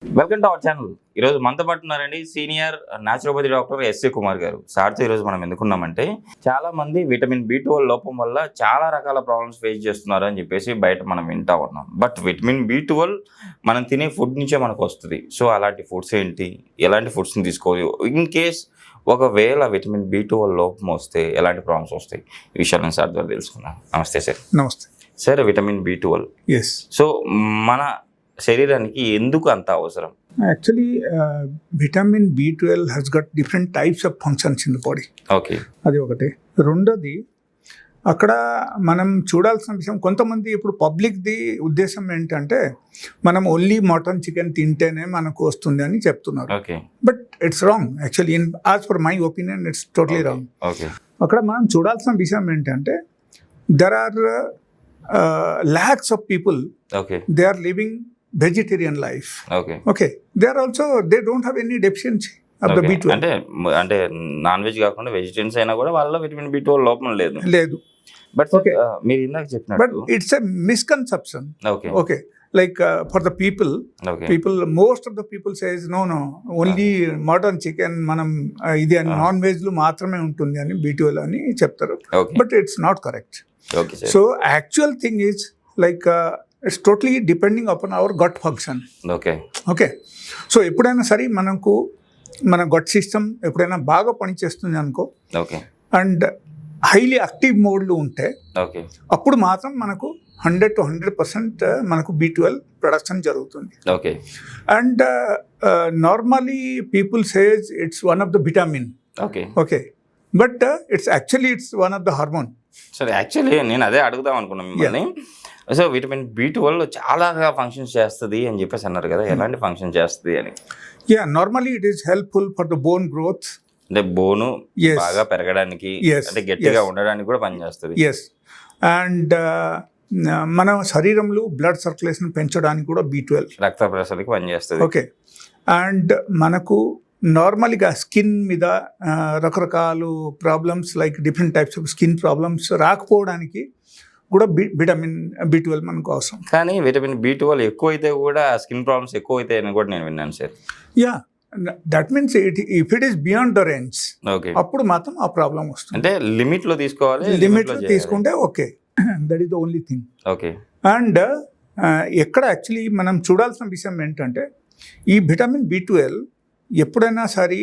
Welcome to our channel. ఈరోజు మనతో పాటు ఉన్నారండి senior naturopathy doctor SC Kumar గారు. సార్తో ఈరోజు మనం ఎందుకున్నామంటే, చాలా మంది విటమిన్ B12 లోపం వల్ల చాలా రకాల ప్రాబ్లమ్స్ ఫేస్ చేస్తున్నారు అని చెప్పేసి బయట మనం వింటా ఉన్నాం. బట్ విటమిన్ B12 మనం తినే ఫుడ్ నుంచే మనకు వస్తుంది. సో అలాంటి ఫుడ్స్ ఏంటి, ఎలాంటి ఫుడ్స్ని తీసుకోవాలి, ఇన్ కేస్ ఒకవేళ విటమిన్ B12 లోపం వస్తే ఎలాంటి ప్రాబ్లమ్స్ వస్తాయి, ఈ విషయాలను సార్ ద్వారా తెలుసుకున్నాం. నమస్తే సార్. నమస్తే sir, vitamin B12 yes so మన శరీరానికి ఎందుకు అంత అవసరం? Actually vitamin B12 has gut different types of functions in the body. Okay, అది ఒకటి. రెండోది, అక్కడ మనం చూడాల్సిన విషయం, కొంతమంది ఇప్పుడు పబ్లిక్ది ఉద్దేశం ఏంటంటే మనం ఓన్లీ మటన్ చికెన్ తింటేనే మనకు వస్తుంది అని చెప్తున్నారు. Okay, but it's wrong. Actually as for my opinion it's totally wrong. Okay, అక్కడ మనం చూడాల్సిన విషయం ఏంటంటే there are lakhs of people, okay, they are living vegetarian life. Okay, Okay, they are also, they don't have any deficiency of the B12. అంటే non veg కాకుండా vegetarians అయినా కూడా వాళ్ళలో విటమిన్ B12 లోపం లేదు. లేదు. But Okay. మీరు ఇందాక But చెప్పినట్టు it's a misconception. Okay, Okay, like for the people, okay, most of the people says no, only mutton chicken మనం ఇది అని నాన్ వెజ్లు మాత్రమే ఉంటుంది అని B12 అని చెప్తారు. Okay, But it's not correct. Okay sir. So actual thing is like it's totally depending upon our gut function. Okay, okay, so ఎప్పుడైనా సరే మనకు మన గట్ సిస్టమ్ ఎప్పుడైనా బాగా పనిచేస్తుంది అనుకో, ఓకే, అండ్ హైలీ యాక్టివ్ మోడ్లో ఉంటే ఓకే, అప్పుడు మాత్రం మనకు 100 to 100% మనకు B12 ప్రొడక్షన్ జరుగుతుంది. Okay, and normally people says it's one of the vitamin. Okay, okay, but it's one of the hormone. సరే, యాక్చువల్లీ నేను అదే అడుగుదాం అనుకున్నాను మిమ్మల్ని. సో విటమిన్ B12 చాలా ఫంక్షన్స్ చేస్తుంది అని చెప్పేసి అన్నారు కదా, ఎలాంటి ఫంక్షన్ చేస్తుంది అని? Yeah, normally it is helpful for the bone growth. అంటే బోను Yes. బాగా పెరగడానికి, Yes. అంటే గట్టిగా Yes. ఉండడానికి కూడా పనిచేస్తుంది. ఎస్, అండ్ మన శరీరంలో బ్లడ్ సర్క్యులేషన్ పెంచడానికి కూడా B12. రక్త ప్రసరణకి పనిచేస్తుంది. ఓకే, అండ్ మనకు నార్మల్గా స్కిన్ మీద రకరకాల problems like different types of skin problems రాకపోవడానికి కూడా విటమిన్ B12 మనకు అవసరం. కానీ విటమిన్ B12 ఎక్కువ అయితే కూడా స్కిన్ ప్రాబ్లమ్స్ ఎక్కువ అవుతాయి అని కూడా నేను విన్నాను sir. Yeah, that means if it is beyond the range, okay, అప్పుడు మాత్రం ఆ ప్రాబ్లం వస్తుంది. అంటే లిమిట్ లో తీసుకోవాలి, లిమిట్ తీసుకుంటే okay, that is the only thing. Okay, and ఎక్కడ యాక్చువల్లీ మనం చూడాల్సిన విషయం ఏంటంటే ఈ విటమిన్ B12 ఎప్పుడైనా సరే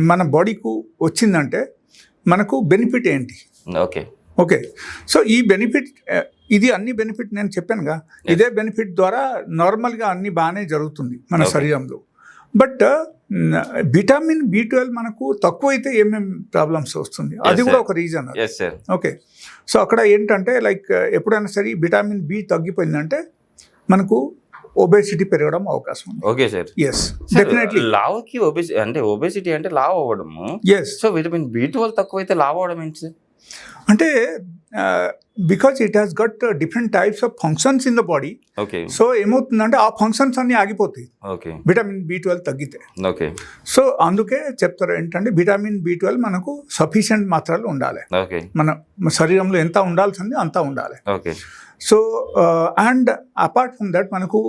మన బాడీకు వచ్చిందంటే మనకు బెనిఫిట్ ఏంటి? ఓకే, ఓకే, సో ఈ బెనిఫిట్, ఇది అన్ని బెనిఫిట్ నేను చెప్పానుగా, ఇదే బెనిఫిట్ ద్వారా నార్మల్గా అన్ని బాగానే జరుగుతుంది మన Okay. శరీరంలో. బట్ విటమిన్ B12 మనకు తక్కువైతే ఏమేమి ప్రాబ్లమ్స్ వస్తుంది, అది Yes, కూడా sir. ఒక reason. Yes sir. Okay, so అక్కడ ఏంటంటే లైక్ ఎప్పుడైనా సరే విటమిన్ B తగ్గిపోయిందంటే మనకు ఒబేసిటీ పెరగడం అవకాశం ఉంది. Okay sir. Yes, definitely. లావుకి ఒబేసిటీ అంటే లావు అవ్వడము. ఎస్, సో విటమిన్ B12 తక్కువైతే లావు అవ్వడం ఏంటి సార్? అంటే because it has gut different types of functions in the body. Okay, so ఏమవుతుందంటే ఆ ఫంక్షన్స్ అన్ని ఆగిపోతాయి ఓకే, విటమిన్ B12 తగ్గితే. ఓకే, సో అందుకే చెప్తారు ఏంటంటే విటమిన్ B12 మనకు సఫిషియంట్ మాత్రాలు ఉండాలి. ఓకే, మన శరీరంలో ఎంత ఉండాల్సింది అంతా ఉండాలి. Okay, so and apart from that మనకు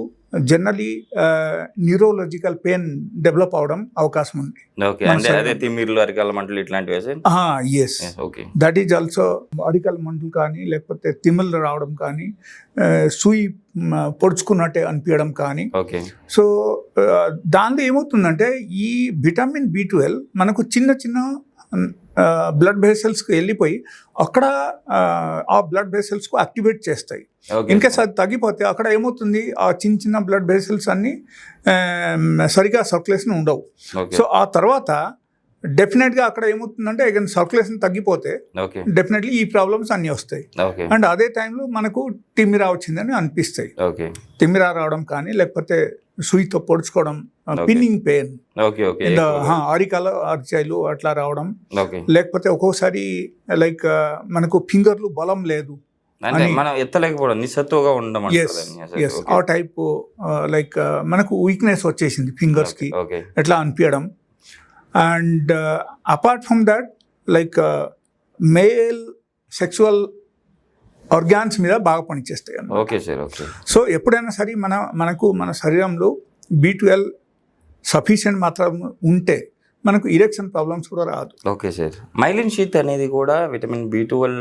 జనరలీ న్యూరోలాజికల్ పెయిన్ డెవలప్ అవడం అవకాశం ఉంది. ఓకే, అంటే అదే తిమ్మిర్లు, అరికాల మంటలు ఇట్లాంటివి sir? Yes, okay, that is also అరికల మంటలు కానీ, లేకపోతే తిమ్మిళ్ళు రావడం కానీ, సూయి పొడుచుకున్నట్టే అనిపించడం కానీ. ఓకే, సో దాంతో ఏమవుతుందంటే ఈ విటమిన్ B12 మనకు చిన్న చిన్న బ్లడ్ వెసల్స్కి వెళ్ళిపోయి అక్కడ ఆ బ్లడ్ వెసల్స్కు యాక్టివేట్ చేస్తాయి. ఓకే, ఇన్ కేస్ అది తగ్గిపోతే అక్కడ ఏమవుతుంది, ఆ చిన్న చిన్న బ్లడ్ వెసల్స్ అన్నీ సరిగా సర్క్యులేషన్ ఉండవు. ఓకే, సో ఆ తర్వాత డెఫినెట్గా అక్కడ ఏమవుతుందంటే అగైన్ సర్క్యులేషన్ తగ్గిపోతే ఓకే, డెఫినెట్లీ ఈ ప్రాబ్లమ్స్ అన్నీ వస్తాయి. ఓకే, అండ్ అదే టైంలో మనకు తిమ్మిరా వచ్చిందని అనిపిస్తాయి. ఓకే, తిమ్మిరా రావడం కానీ, లేకపోతే సూయితో పొడుచుకోవడం, Okay. Pinning pain, okay, okay, అరికాల అరిచాయిలు అట్లా రావడం, ఓకే. లేకపోతే ఒక్కోసారి లైక్ మనకు ఫింగర్లు బలం లేదు, అంటే మనం ఎత్తలేకపోవడం, నిస్సత్తుగా ఉండడం ఎస్ ఎస్, ఆ టైప్ లైక్ మనకు వీక్నెస్ వచ్చేసింది ఫింగర్స్కి ఓకే, ఎట్లా అనిపించడం. And apart from that like male sexual organs మీద బాగా పనిచేస్తాయి అన్నమాట. Okay sir. ఓకే, సో ఎప్పుడైనా సరే మనకు మన శరీరంలో B12 సఫిషియెంట్ మాత్రం ఉంటే మనకు ఇరెక్షన్ ప్రాబ్లమ్స్ కూడా రాదు. Okay sir. మైలిన్ షీత్ అనేది కూడా విటమిన్ B12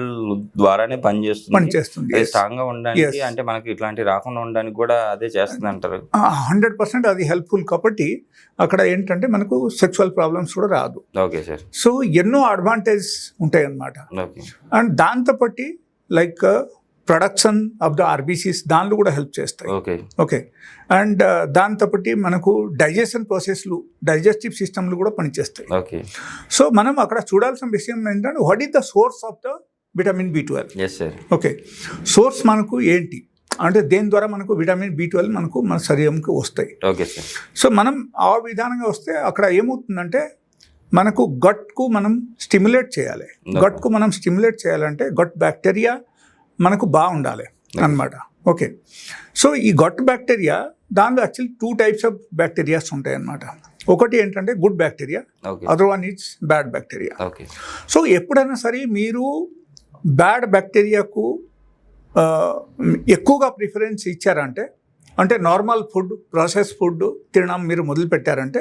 ద్వారానే పనిచేస్తుంది. yes. స్ట్రాంగ్ గా ఉండడానికి, Yes. అంటే మనకి ఇట్లాంటి రాకుండా ఉండడానికి కూడా అదే చేస్తుంది అంటారు. 100% అది హెల్ప్ఫుల్ కాబట్టి అక్కడ ఏంటంటే మనకు సెక్చువల్ ప్రాబ్లమ్స్ కూడా రాదు. Okay sir. సో ఎన్నో అడ్వాంటేజ్ ఉంటాయి అన్నమాట. ఓకే. అండ్ దాంతో బట్టి like production of the RBCs దానిలో కూడా హెల్ప్ చేస్తాయి. ఓకే. ఓకే. అండ్ దాంతో బట్టి మనకు డైజెషన్ ప్రాసెస్లు, డైజెస్టివ్ సిస్టమ్లు కూడా పనిచేస్తాయి. ఓకే. సో మనం అక్కడ చూడాల్సిన విషయం ఏంటంటే what is the source of the vitamin B12. Yes sir. Okay. Source మనకు ఏంటి అంటే దేని ద్వారా మనకు విటమిన్ B12 మనకు మన శరీరంకి వస్తాయి. Okay sir. సో మనం ఆ విధానంగా వస్తే అక్కడ ఏమవుతుందంటే మనకు గట్కు మనం స్టిమ్యులేట్ చేయాలి. గట్కు మనం స్టిమ్యులేట్ చేయాలంటే గట్ బ్యాక్టీరియా మనకు బాగుండాలి అన్నమాట. ఓకే. సో ఈ గట్ బ్యాక్టీరియా దానిలో యాక్చువల్లీ 2 టైప్స్ ఆఫ్ బ్యాక్టీరియాస్ ఉంటాయి అన్నమాట. ఒకటి ఏంటంటే good bacteria, okay. Other one is bad bacteria. Okay. So ఎప్పుడైనా సరే మీరు బ్యాడ్ బ్యాక్టీరియాకు ఎక్కువగా ప్రిఫరెన్స్ ఇచ్చారంటే, అంటే నార్మల్ ఫుడ్, ప్రాసెస్ ఫుడ్ తినడం మీరు మొదలు పెట్టారంటే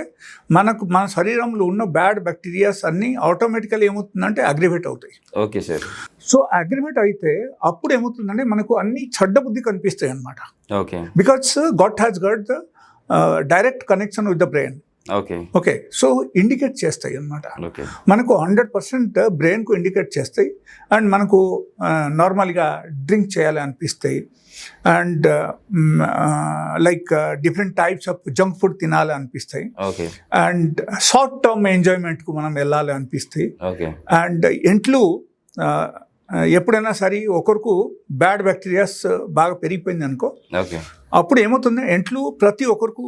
మన శరీరంలో ఉన్న బ్యాడ్ బ్యాక్టీరియాస్ అన్నీ ఆటోమేటికల్ ఏమవుతుందంటే అగ్రివేట్ అవుతాయి. Okay sir. సో అగ్రివేట్ అయితే అప్పుడు ఏమవుతుందంటే మనకు అన్ని చెడ్డ బుద్ధి కనిపిస్తాయి అన్నమాట. Okay. Because gut has got the direct connection with the brain. Okay. Okay. So indicate చేస్తాయి అన్నమాట. ఓకే. మనకు 100% బ్రెయిన్కు ఇండికేట్ చేస్తాయి. అండ్ మనకు నార్మల్గా డ్రింక్ చేయాలి అనిపిస్తాయి. And like different types of junk food తినాలి అనిపిస్తాయి. ఓకే. అండ్ షార్ట్ టర్మ్ ఎంజాయ్మెంట్కు మనం వెళ్ళాలి అనిపిస్తాయి. ఓకే. అండ్ ఇంట్లో ఎప్పుడైనా సరే ఒకరికి బ్యాడ్ బ్యాక్టీరియాస్ బాగా పెరిగిపోయింది అనుకో, ఓకే. అప్పుడు ఏమవుతుంది ఇంట్లో ప్రతి ఒక్కరికి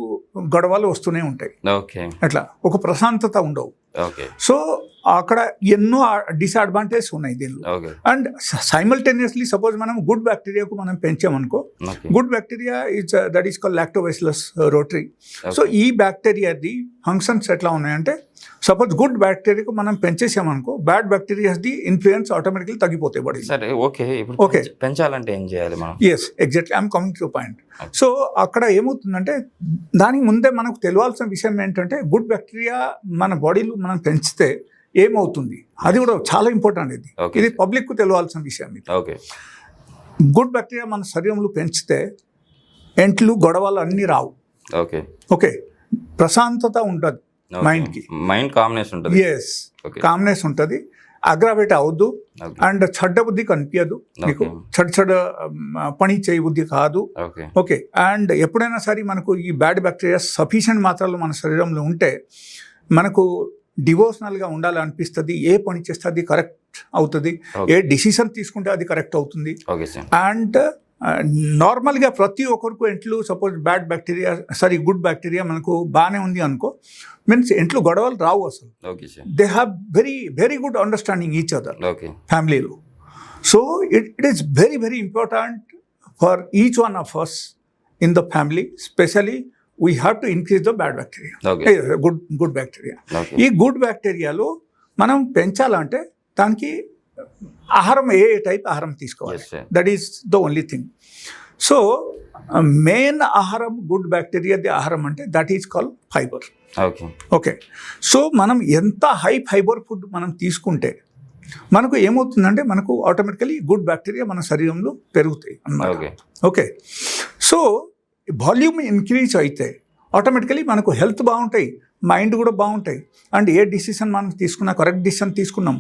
గొడవలు వస్తూనే ఉంటాయి. ఓకే. అట్లా ఒక ప్రశాంతత ఉండవు. ఓకే. సో అక్కడ ఎన్నో డిసడ్వాంటేజెస్ ఉన్నాయి దీనిలో. ఓకే. అండ్ సైమల్టేనియస్లీ సపోజ్ మనం గుడ్ బ్యాక్టీరియాకు మనం పెంచామనుకో, okay. Good bacteria that is called lactobacillus reuteri. So ఈ బ్యాక్టీరియాది ఫంక్షన్స్ ఎట్లా ఉన్నాయంటే, సపోజ్ గుడ్ బ్యాక్టీరియాకు మనం పెంచేసామనుకో, బ్యాడ్ బ్యాక్టీరియాస్ది ఇన్ఫ్లుయెన్స్ ఆటోమేటిక్లీ తగ్గిపోతాయి బాడీ. సరే. ఓకే. ఇప్పుడు ఓకే. పెంచాలంటే ఏం చేయాలి మనం? Yes, exactly I'm coming to point. So అక్కడ ఏమవుతుందంటే దానికి ముందే మనకు తెలియాల్సిన విషయం ఏంటంటే గుడ్ బ్యాక్టీరియా మన బాడీలో మనం పెంచితే ఏమవుతుంది, అది కూడా చాలా ఇంపార్టెంట్. ఇది పబ్లిక్కు తెలియాల్సిన విషయం. ఇది ఓకే. గుడ్ బ్యాక్టీరియా మన శరీరంలో పెంచితే ఎంట్లు గొడవలు అన్నీ రావు. ఓకే. ఓకే. ప్రశాంతత ఉంటుంది మైండ్కి. మైండ్ కామ్నెస్ ఉంటుంది. ఎస్, కామ్నెస్ ఉంటుంది. అగ్రావేట్ అవద్దు. అండ్ చెడ్డ బుద్ధి కనిపించదు మీకు. చెడ్డ పని చేయ బుద్ధి కాదు. ఓకే. అండ్ ఎప్పుడైనా సరే మనకు ఈ బ్యాడ్ బ్యాక్టీరియా సఫిషియెంట్ మాత్రలు మన శరీరంలో ఉంటే మనకు డివోషనల్గా ఉండాలి అనిపిస్తుంది. ఏ పని చేస్తే అది కరెక్ట్ అవుతుంది, ఏ డిసిషన్ తీసుకుంటే అది కరెక్ట్ అవుతుంది. అండ్ నార్మల్గా ప్రతి ఒక్కరికి ఇంట్లో suppose bad bacteria good bacteria మనకు బాగానే ఉంది అనుకో, మీన్స్ ఇంట్లో గొడవలు రావు అసలు. They have very very good understanding each other ఫ్యామిలీలో. So it is very very important for each one of us in the family. Specially we have to increase the bad bacteria, good bacteria. ఈ good బ్యాక్టీరియాలో మనం పెంచాలంటే దానికి ఆహారం ఏ type ఆహారం తీసుకోవాలి, that is the only thing. So main ఆహారం గుడ్ బ్యాక్టీరియాది ఆహారం అంటే that is called fibre. Okay. So మనం ఎంత హై ఫైబర్ ఫుడ్ మనం తీసుకుంటే మనకు ఏమవుతుందంటే మనకు ఆటోమేటికలీ గుడ్ బ్యాక్టీరియా మన శరీరంలో పెరుగుతాయి అన్నమాట. ఓకే. సో వాల్యూమ్ ఇంక్రీజ్ అయితే ఆటోమేటికలీ మనకు హెల్త్ బాగుంటాయి, మైండ్ కూడా బాగుంటాయి. అండ్ ఏ డిసిషన్ మనం తీసుకున్నా కరెక్ట్ డిసిషన్ తీసుకున్నాం,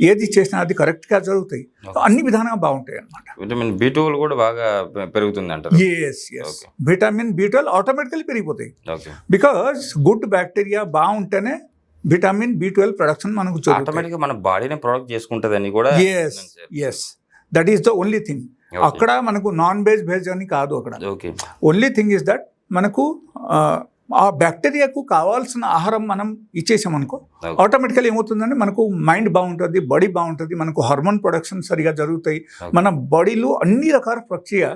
ఏది చేసినా అది కరెక్ట్గా జరుగుతాయి. అన్ని విధానంగా బాగుంటాయి అన్నమాట. విటమిన్ B12 కూడా బాగా పెరుగుతుంది అంటారు. Yes, yes. Vitamin B12 automatically పెరిగిపోతాయి. బికాజ్ గుడ్ బ్యాక్టీరియా బాగుంటేనే విటమిన్ B12 ప్రొడక్షన్ మనకు ఆటోమేటిక్గా మన బాడీని ప్రొడక్ట్ చేసుకుంటుందని కూడా. Yes, yes. That is the only thing. అక్కడ మనకు నాన్ వెజ్ అని కాదు. అక్కడ ఓన్లీ థింగ్ ఇస్ దట్ మనకు ఆ బ్యాక్టీరియాకు కావాల్సిన ఆహారం మనం ఇచ్చేసామనుకో, ఆటోమేటికల్ ఏమవుతుందంటే మనకు మైండ్ బాగుంటుంది, బాడీ బాగుంటుంది, మనకు హార్మోన్ ప్రొడక్షన్ సరిగా జరుగుతాయి. మన బాడీలో అన్ని రకాల ప్రక్రియ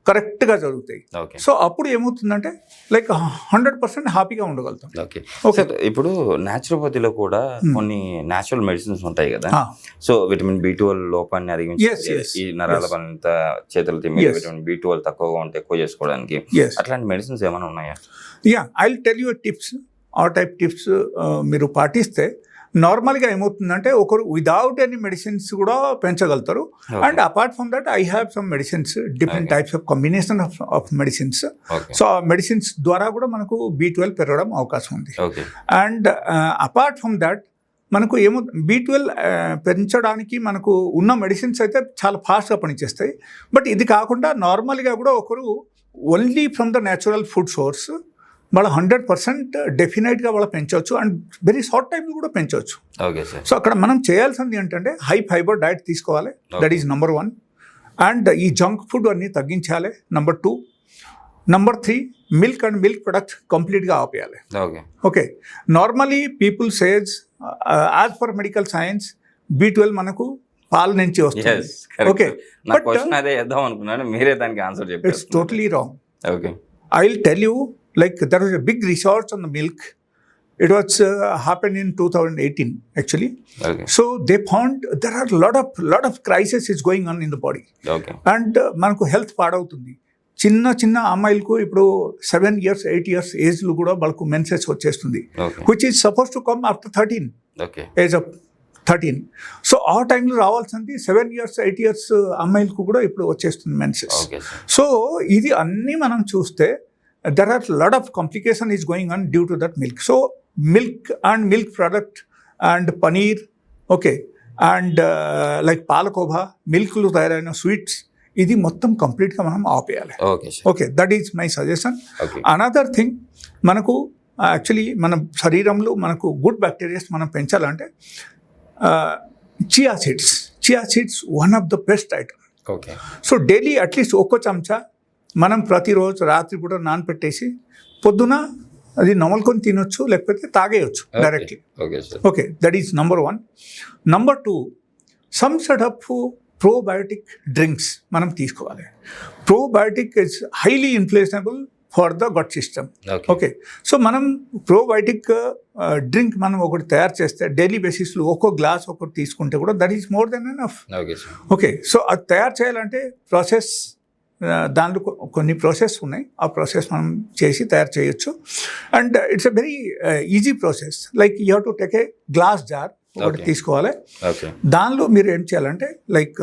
కరెక్ట్గా జరుగుతాయి. ఓకే సో అప్పుడు ఏమవుతుందంటే లైక్ 100% హ్యాపీగా ఉండగలుగుతాం. ఓకే సార్, ఇప్పుడు న్యాచురోపతిలో కూడా కొన్ని న్యాచురల్ మెడిసిన్స్ ఉంటాయి కదా, సో విటమిన్ B12 లోపాన్ని అధిగమించి ఈ నరాల పనంత చేతులు తిమ్మి విటమిన్ B12 తక్కువగా ఉంటే ఎక్కువ చేసుకోవడానికి అట్లాంటి మెడిసిన్స్ ఏమైనా ఉన్నాయా? I will tell you tips. ఆ టైప్ టిప్స్ మీరు పాటిస్తే నార్మల్గా ఏమవుతుందంటే ఒకరు విదౌట్ ఎనీ మెడిసిన్స్ కూడా పెంచగలుగుతారు. And apart from that I have some medicines, different types of combination of medicines. So ఆ మెడిసిన్స్ ద్వారా కూడా మనకు B12 పెరగడం అవకాశం ఉంది. అండ్ అపార్ట్ ఫ్రమ్ దట్ మనకు B12 పెంచడానికి మనకు ఉన్న మెడిసిన్స్ అయితే చాలా ఫాస్ట్గా పనిచేస్తాయి. బట్ ఇది కాకుండా నార్మల్గా కూడా ఒకరు only from the natural food source వాళ్ళ 100% డెఫినెట్గా వాళ్ళ పెంచవచ్చు అండ్ వెరీ షార్ట్ టైంలో కూడా పెంచవచ్చు. Okay sir. సో అక్కడ మనం చేయాల్సింది ఏంటంటే హై ఫైబర్ డైట్ తీసుకోవాలి. That is number 1. అండ్ ఈ జంక్ ఫుడ్ అన్నీ తగ్గించాలి. Number 2. Number 3 milk and milk products కంప్లీట్గా ఆపేయాలి. Okay. Normally people says as per medical science B12 మనకు పాల నుంచి వస్తుంది. ఓకే, అదే చేద్దాం అనుకున్నాను, మీరే దానికి ఆన్సర్ చెప్పారు. It's totally wrong. Okay, I will tell you. Like there was a big research on the milk. It was happened in 2018 actually. Okay. So they found there are lot of crisis is going on in the body. Okay. And మనకు health పాడవుతుంది. చిన్న అమ్మాయిలకు ఇప్పుడు 7 years 8 years ఏజ్లో కూడా వాళ్ళకు menses వచ్చేస్తుంది. Which is suppose to come after 13. Okay. Age of 13. So ఆ టైంలో రావాల్సింది 7 years 8 years అమ్మాయిలకు కూడా ఇప్పుడు వచ్చేస్తుంది మెన్సెస్. సో ఇది అన్నీ మనం చూస్తే there are a lot of complication is going on due to that milk. So milk and milk product and paneer, okay, and like palakova, milk lo tayaraina sweets, ఇది మొత్తం కంప్లీట్గా మనం ఆపేయాలి. Okay, that is my suggestion. Another thing, మనకు actually మన శరీరంలో మనకు good bacterias మనం పెంచాలంటే chia seeds one of the best item. Okay. So daily at least ఒక్క చెంచా మనం ప్రతిరోజు రాత్రి కూడా నానపెట్టేసి పొద్దున అది నమలుకొని తినొచ్చు, లేకపోతే తాగేయచ్చు directly. Okay, that is number 1. Number 2, some set of probiotic drinks మనం తీసుకోవాలి. Probiotic is highly influenceable for the gut system. Okay, so మనం ప్రోబయోటిక్ డ్రింక్ మనం ఒకటి తయారు చేస్తే డైలీ బేసిస్లో ఒక్కో గ్లాస్ ఒకటి తీసుకుంటే కూడా that is more than enough. Okay, so అది తయారు చేయాలంటే ప్రాసెస్, దాంట్లో కొన్ని ప్రాసెస్ ఉన్నాయి. ఆ ప్రాసెస్ మనం చేసి తయారు చేయొచ్చు. And it's a very easy process. Like you have to take a glass jar ఒకటి తీసుకోవాలి. దానిలో మీరు ఏం చేయాలంటే లైక్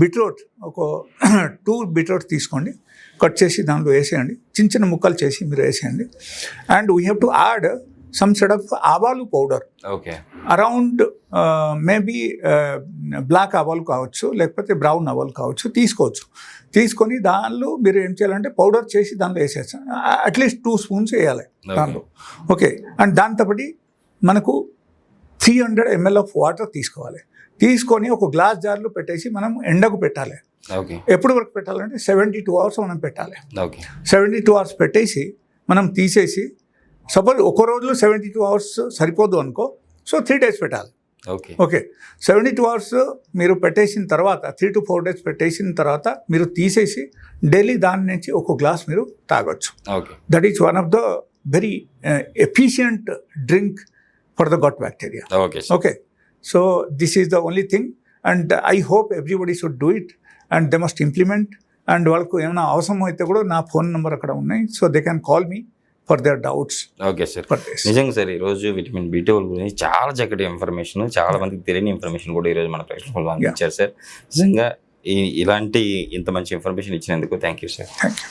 బీట్రూట్ ఒక 2 బీట్రూట్ తీసుకోండి, కట్ చేసి దానిలో వేసేయండి, చిన్న ముక్కలు చేసి మీరు వేసేయండి. And we have to add some set of ఆవాలు పౌడర్. అరౌండ్ మేబీ బ్లాక్ ఆవాలు కావచ్చు, లేకపోతే బ్రౌన్ ఆవాలు కావచ్చు, తీసుకొని దానిలో మీరు ఏం చేయాలంటే పౌడర్ చేసి దానిలో వేసేస్తాం. అట్లీస్ట్ 2 స్పూన్స్ వేయాలి దానిలో. ఓకే, అండ్ దాంతోపాటు మనకు 300 ml ఆఫ్ వాటర్ తీసుకొని ఒక గ్లాస్ జార్లో పెట్టేసి మనం ఎండకు పెట్టాలి. ఎప్పుడు వరకు పెట్టాలంటే 72 hours మనం పెట్టాలి. 72 hours పెట్టేసి మనం తీసేసి, సపోజ్ ఒక రోజులో 72 hours సరిపోదు అనుకో, సో 3 days పెట్టాలి. ఓకే, 72 hours మీరు పెట్టేసిన తర్వాత 3 to 4 days పెట్టేసిన తర్వాత మీరు తీసేసి డైలీ దాని నుంచి ఒక గ్లాస్ మీరు తాగొచ్చు. That is one of the very efficient drink for the gut bacteria. Okay, so this is the only thing and I hope everybody should do it and they must implement. And వాళ్ళకు ఏమైనా అవసరం అయితే కూడా నా phone number అక్కడ ఉన్నాయి, so they can call me for their doubts. Okay sir, నిజంగా sir ఈరోజు విటమిన్ B12 గురించి చాలా చక్కటి ఇన్ఫర్మేషన్, చాలా మందికి తెలియని ఇన్ఫర్మేషన్ కూడా ఈరోజు మన ప్రేక్షకులు అందించారు సార్. నిజంగా ఇలాంటి ఇంత మంచి ఇన్ఫర్మేషన్ ఇచ్చినందుకు థ్యాంక్ యూ సార్.